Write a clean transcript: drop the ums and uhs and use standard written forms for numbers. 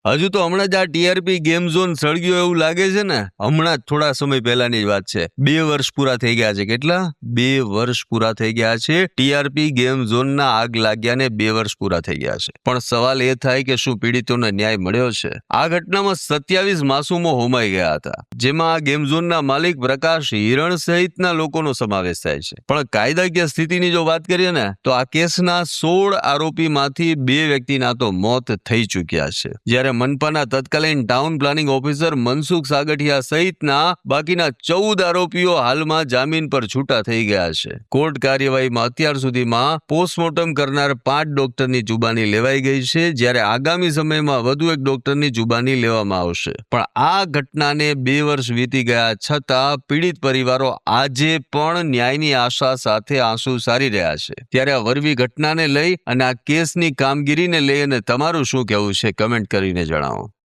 હજુ તો હમણાં જ આ ટીઆરપી ગેમ ઝોન સળગ્યો એવું લાગે છે ને. હમણાં જ થોડા સમય પહેલાની જ વાત છે. 2 વર્ષ પૂરા થઈ ગયા છે. કેટલા? 2 વર્ષ પૂરા થઈ ગયા છે. ટીઆરપી ગેમ ઝોનના આગ લાગ્યાને 2 વર્ષ પૂરા થઈ ગયા છે. પણ સવાલ એ થાય કે શું પીડિતોને ન્યાય મળ્યો છે? આ ઘટનામાં 27 માસૂમો હોમાઈ ગયા હતા, જેમાં આ ગેમ ઝોનના માલિક પ્રકાશ હિરણ સહિતના લોકોનો સમાવેશ થાય છે. પણ કાયદાકીય સ્થિતિની જો વાત કરીએ ને તો આ કેસના 16 આરોપીમાંથી 2 વ્યક્તિના તો મોત થઈ ચૂક્યા છે. જ્યારે મનપાના તત્કાલીન town planning officer Mansukh Sagathiya સહિતના બાકીના 14 આરોપીઓ હાલમાં જામીન પર છૂટા થઈ ગયા છે. કોર્ટ કાર્યવાહીમાં અત્યાર સુધીમાં પોસ્ટમોર્ટમ કરનાર 5 ડોક્ટરની જુબાની લેવાઈ ગઈ છે, જ્યારે આગામી સમયમાં વધુ એક ડોક્ટરની જુબાની લેવામાં આવશે. પણ આ ઘટનાને 2 વર્ષ વીતી ગયા છતાં પીડિત પરિવારો આજે પણ ન્યાયની આશા સાથે આંસુ સારી રહ્યા છે. ત્યારે આ વરવી ઘટનાને લઈ અને આ કેસની કામગીરીને લઈ અને તમારું શું કહેવું છે? કમેન્ટ કરીને જણાવો.